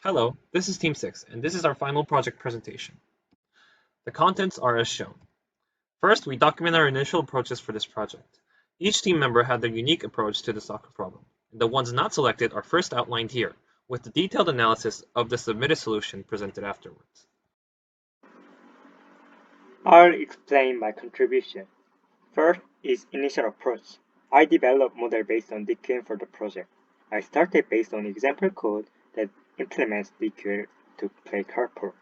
Hello, this is Team6, and this is our final project presentation. The contents are as shown. First, we document our initial approaches for this project. Each team member had their unique approach to the soccer problem. The ones not selected are first outlined here, with the detailed analysis of the submitted solution presented afterwards. I'll explain my contribution. First is initial approach. I developed model based on DQN for the project. I started based on example code that implements DQN to play carpool.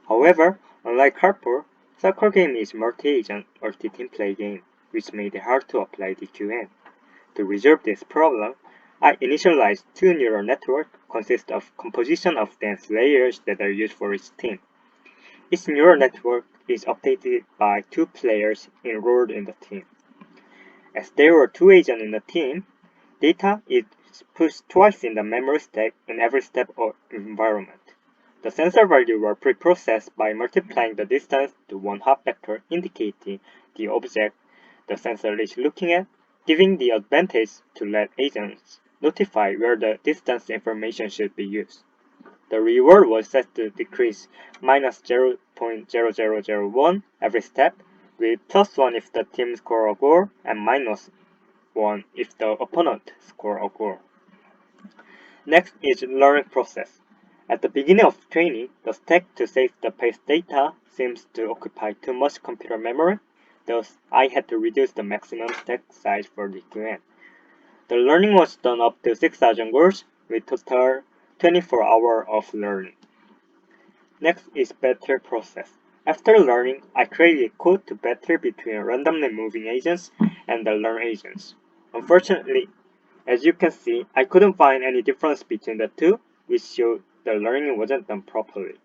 However, unlike carpool, soccer game is multi-agent, multi-team play game, which made it hard to apply DQN. To resolve this problem, I initialized two neural networks consist of composition of dense layers that are used for each team. Each neural network is updated by two players enrolled in the team. As there were two agents in the team, data is pushed twice in the memory stack in every step of environment. The sensor values were preprocessed by multiplying the distance to one hop vector indicating the object the sensor is looking at, giving the advantage to let agents notify where the distance information should be used. The reward was set to decrease minus 0.0001 every step, with plus 1 if the team score a goal and minus 1 if the opponent score a goal. Next is learning process. At the beginning of training, the stack to save the paste data seems to occupy too much computer memory, thus I had to reduce the maximum stack size for DQN. The learning was done up to 6,000 goals, with total 24 hours of learning. Next is battle process. After learning, I created code to battle between randomly moving agents and the learn agents. Unfortunately, as you can see, I couldn't find any difference between the two, which showed the learning wasn't done properly.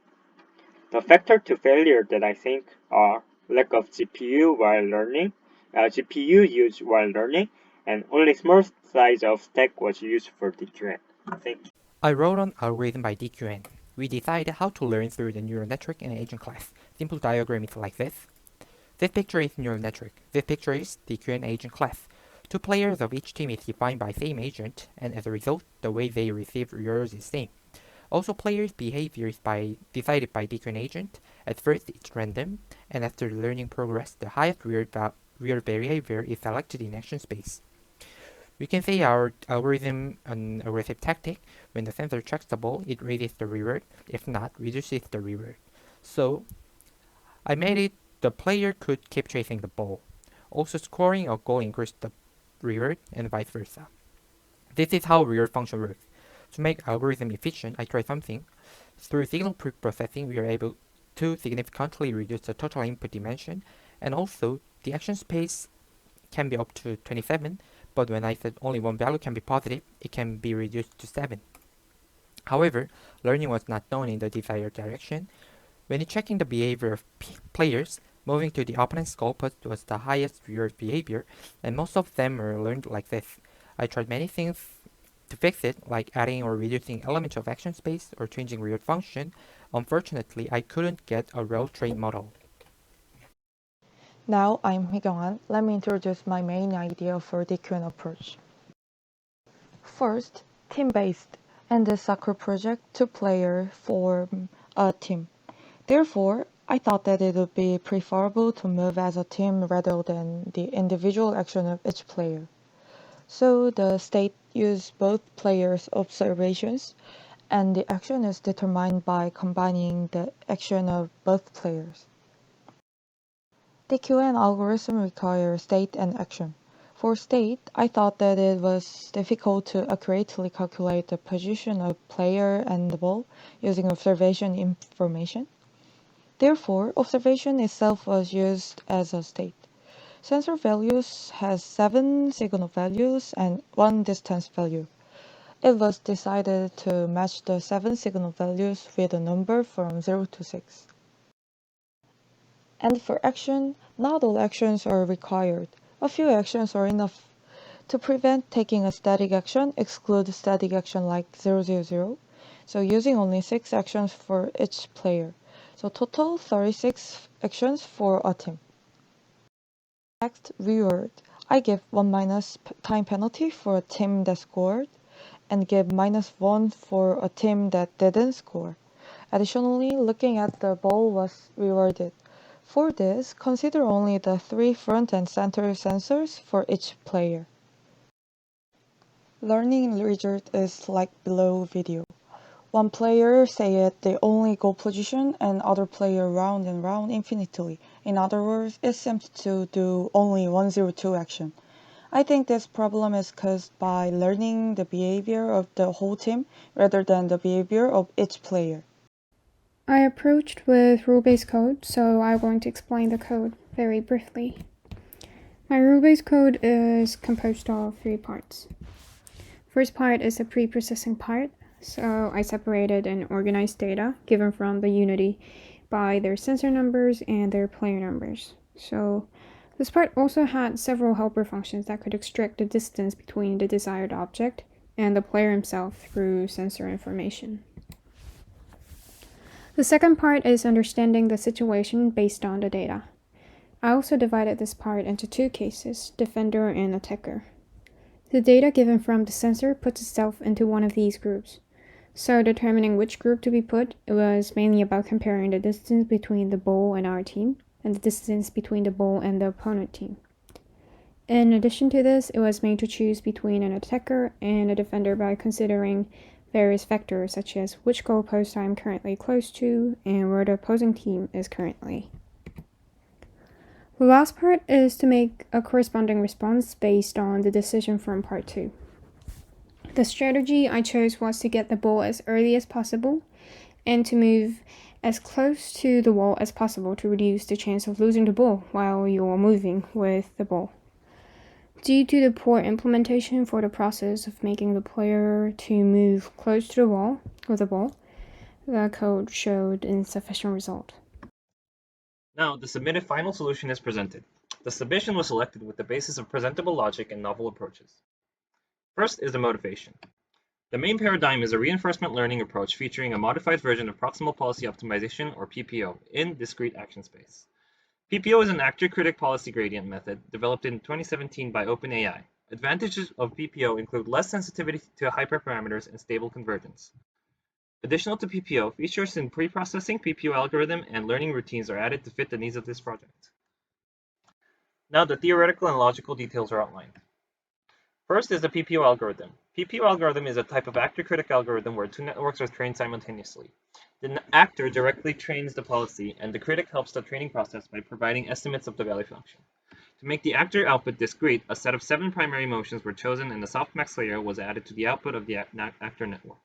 The factor to failure that I think are lack of GPU used while learning, and only small size of stack was used for DQN. Thank you. I wrote an algorithm by DQN. We decided how to learn through the neural network and agent class. Simple diagram is like this. This picture is neural network. This picture is DQN agent class. Two players of each team is defined by same agent, and as a result, the way they receive rewards is same. Also, players' behavior is decided by DQN agent. At first, it's random, and after the learning progress, the highest reward behavior is selected in action space. We can say our algorithm an aggressive tactic. When the sensor tracks the ball, it raises the reward. If not, reduces the reward. So I made it the player could keep chasing the ball. Also, scoring a goal increased the reward, and vice versa. This is how reward function works. To make algorithm efficient, I tried something. Through signal preprocessing, we are able to significantly reduce the total input dimension, and also the action space can be up to 27, but when I said only one value can be positive, it can be reduced to 7. However, learning was not done in the desired direction. When checking the behavior of players, moving to the opponent's goalpost was the highest reward behavior, and most of them were learned like this. I tried many things to fix it, like adding or reducing elements of action space or changing reward function. Unfortunately, I couldn't get a well-trained model. Now I'm Hee-Kyung-an. Let me introduce my main idea for DQN approach. First, team-based. In the soccer project, two players form a team. Therefore, I thought that it would be preferable to move as a team rather than the individual action of each player. So the state uses both players' observations, and the action is determined by combining the action of both players. DQN algorithm requires state and action. For state, I thought that it was difficult to accurately calculate the position of player and the ball using observation information. Therefore, observation itself was used as a state. Sensor values has 7 signal values and 1 distance value. It was decided to match the 7 signal values with a number from 0 to 6. And for action, not all actions are required. A few actions are enough. To prevent taking a static action, exclude static action like 000. So using only 6 actions for each player. So total 36 actions for a team. Next, reward. I give 1 minus time penalty for a team that scored, and give -1 for a team that didn't score. Additionally, looking at the ball was rewarded. For this, consider only the 3 front and center sensors for each player. Learning result is like below video. One player say it the only goal position and other player round and round infinitely. In other words, it seems to do only 102 action. I think this problem is caused by learning the behavior of the whole team rather than the behavior of each player. I approached with rule-based code, so I'm going to explain the code very briefly. My rule-based code is composed of 3 parts. First part is a pre-processing part, so I separated and organized data given from the Unity by their sensor numbers and their player numbers. So this part also had several helper functions that could extract the distance between the desired object and the player himself through sensor information. The second part is understanding the situation based on the data. I also divided this part into 2 cases, defender and attacker. The data given from the sensor puts itself into one of these groups. So determining which group to be put was mainly about comparing the distance between the ball and our team, and the distance between the ball and the opponent team. In addition to this, it was made to choose between an attacker and a defender by considering various factors such as which goalpost I am currently close to and where the opposing team is currently. The last part is to make a corresponding response based on the decision from part 2. The strategy I chose was to get the ball as early as possible and to move as close to the wall as possible to reduce the chance of losing the ball while you're moving with the ball. Due to the poor implementation for the process of making the player to move close to the wall with the ball, the code showed insufficient result. Now, the submitted final solution is presented. The submission was selected with the basis of presentable logic and novel approaches. First is the motivation. The main paradigm is a reinforcement learning approach featuring a modified version of proximal policy optimization, or PPO, in discrete action space. PPO is an actor-critic policy gradient method developed in 2017 by OpenAI. Advantages of PPO include less sensitivity to hyperparameters and stable convergence. Additional to PPO, features in preprocessing, PPO algorithm, and learning routines are added to fit the needs of this project. Now the theoretical and logical details are outlined. First is the PPO algorithm. PPO algorithm is a type of actor-critic algorithm where 2 networks are trained simultaneously. The actor directly trains the policy, and the critic helps the training process by providing estimates of the value function. To make the actor output discrete, a set of 7 primary motions were chosen and the softmax layer was added to the output of the actor network.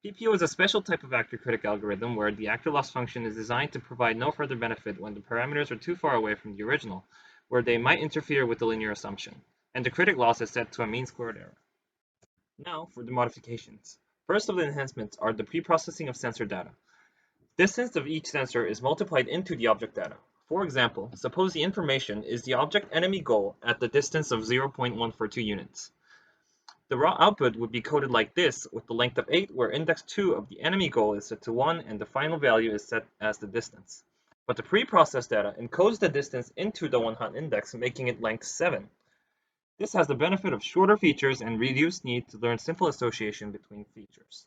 PPO is a special type of actor-critic algorithm where the actor loss function is designed to provide no further benefit when the parameters are too far away from the original, where they might interfere with the linear assumption, and the critic loss is set to a mean squared error. Now for the modifications. First of the enhancements are the pre-processing of sensor data. Distance of each sensor is multiplied into the object data. For example, suppose the information is the object enemy goal at the distance of 0.142 units. The raw output would be coded like this, with the length of 8, where index 2 of the enemy goal is set to 1 and the final value is set as the distance. But the pre-processed data encodes the distance into the 1 index, making it length 7. This has the benefit of shorter features and reduced need to learn simple association between features.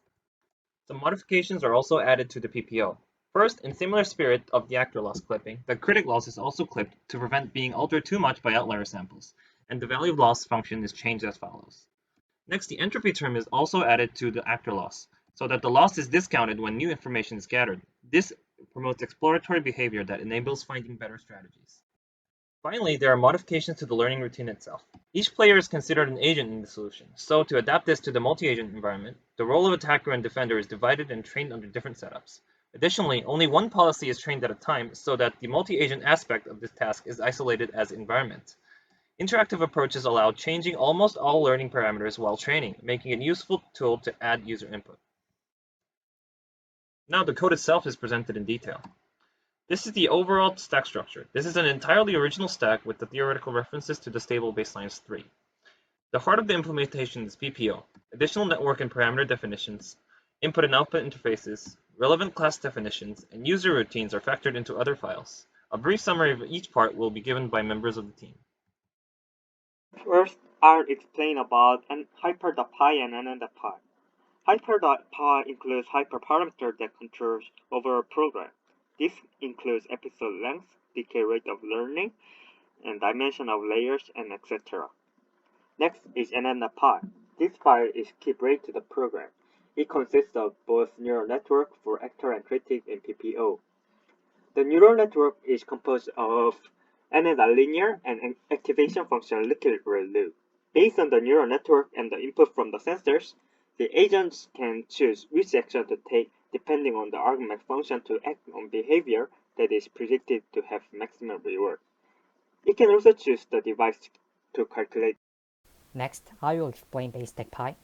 Some modifications are also added to the PPO. First, in similar spirit of the actor loss clipping, the critic loss is also clipped to prevent being altered too much by outlier samples, and the value of loss function is changed as follows. Next, the entropy term is also added to the actor loss, so that the loss is discounted when new information is gathered. This promotes exploratory behavior that enables finding better strategies. Finally, there are modifications to the learning routine itself. Each player is considered an agent in the solution, so to adapt this to the multi-agent environment, the role of attacker and defender is divided and trained under different setups. Additionally, only one policy is trained at a time, so that the multi-agent aspect of this task is isolated as environment. Interactive approaches allow changing almost all learning parameters while training, making it a useful tool to add user input. Now the code itself is presented in detail. This is the overall stack structure. This is an entirely original stack with the theoretical references to the stable baselines 3. The heart of the implementation is PPO, additional network and parameter definitions, input and output interfaces, relevant class definitions, and user routines are factored into other files. A brief summary of each part will be given by members of the team. First, I'll explain about hyper.py and nn.py. Hyper.py includes hyperparameter that controls overall program. This includes episode length, decay rate of learning, and dimension of layers, and etc. Next is nn.py. This file is keep rate to the program. It consists of both neural network for actor and critic in PPO. The neural network is composed of linear and activation function liquid loop. Based on the neural network and the input from the sensors, the agents can choose which action to take depending on the argument function to act on behavior that is predicted to have maximum reward. It can also choose the device to calculate. Next, I will explain BaseTech-Pi.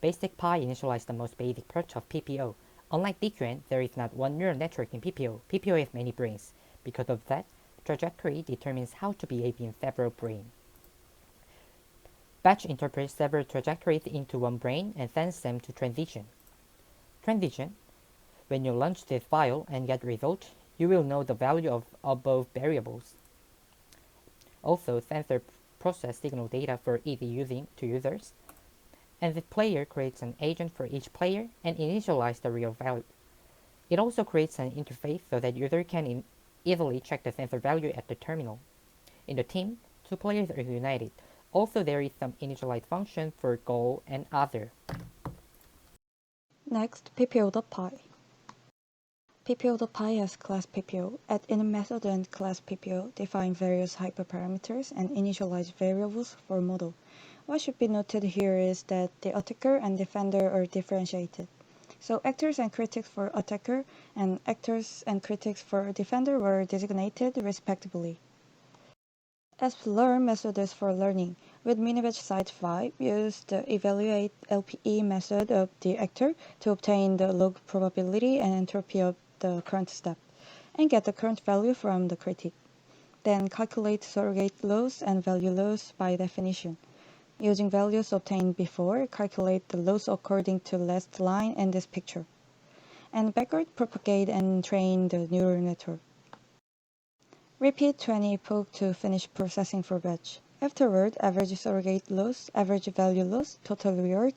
BaseTech-Pi initializes the most basic approach of PPO. Unlike DQN, there is not one neural network in PPO. PPO has many brains. Because of that, trajectory determines how to behave in several brains. Batch interprets several trajectories into one brain and sends them to transition. Transition. When you launch this file and get result, you will know the value of both variables. Also, sensor process signal data for easy using to users, and the player creates an agent for each player and initializes the real value. It also creates an interface so that user can easily check the sensor value at the terminal. In the team, two players are united. Also, there is some initialized function for goal and other. Next, PPO.py. PPO.py has class PPO. Add in method and class PPO, define various hyperparameters, and initialize variables for model. What should be noted here is that the attacker and defender are differentiated. So actors and critics for attacker and actors and critics for defender were designated respectively. As learn method is for learning. With minibatch site 5, use the evaluate LPE method of the actor to obtain the log probability and entropy of the current step, and get the current value from the critic. Then calculate surrogate loss and value loss by definition. Using values obtained before, calculate the loss according to last line in this picture. And backward propagate and train the neural network. Repeat 20 epoch to finish processing for batch. Afterward, average surrogate loss, average value loss, total reward,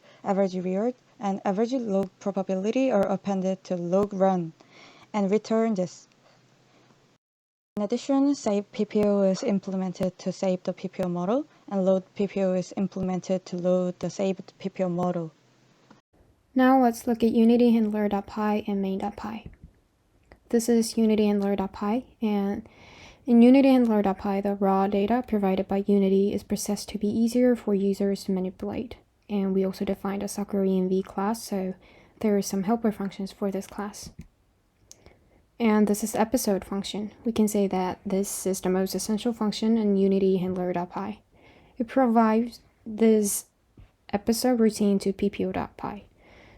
and average log probability are appended to log run, and return this. In addition, save PPO is implemented to save the PPO model, and load PPO is implemented to load the saved PPO model. Now let's look at unity-handler.py and main.py. This is unity-handler.py, and in unity-handler.py, the raw data provided by Unity is processed to be easier for users to manipulate. And we also defined a soccer env class, so there are some helper functions for this class. And this is episode function. We can say that this is the most essential function in unity-handler.py. It provides this episode routine to ppo.py.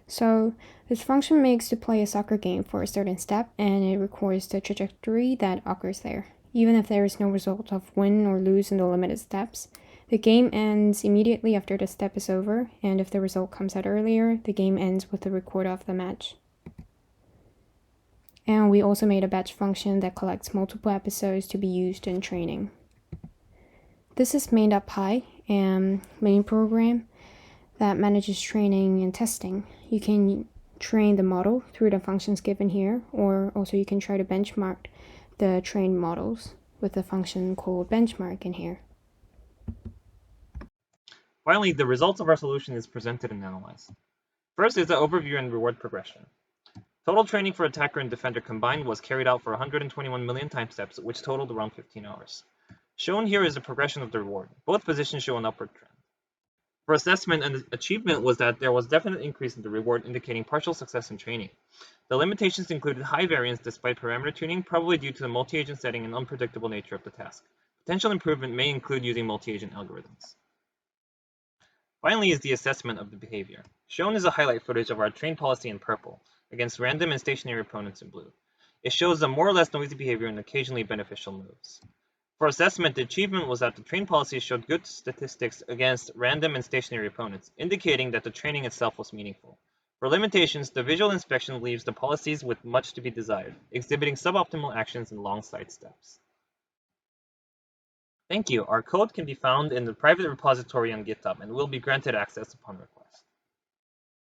So this function makes to play a soccer game for a certain step, and it records the trajectory that occurs there. Even if there is no result of win or lose in the limited steps, the game ends immediately after the step is over, and if the result comes out earlier, the game ends with the record of the match. And we also made a batch function that collects multiple episodes to be used in training. This is main.py, and main program that manages training and testing. You can train the model through the functions given here, or also you can try to benchmark the trained models with the function called benchmark in here. Finally, the results of our solution is presented and analyzed. First is the overview and reward progression. Total training for attacker and defender combined was carried out for 121 million time steps, which totaled around 15 hours. Shown here is the progression of the reward. Both positions show an upward trend. For assessment and achievement was that there was definite increase in the reward, indicating partial success in training. The limitations included high variance despite parameter tuning, probably due to the multi-agent setting and unpredictable nature of the task. Potential improvement may include using multi-agent algorithms. Finally is the assessment of the behavior. Shown is a highlight footage of our train policy in purple, against random and stationary opponents in blue. It shows the more or less noisy behavior and occasionally beneficial moves. For assessment, the achievement was that the train policy showed good statistics against random and stationary opponents, indicating that the training itself was meaningful. For limitations, the visual inspection leaves the policies with much to be desired, exhibiting suboptimal actions and long side steps. Thank you. Our code can be found in the private repository on GitHub and will be granted access upon request.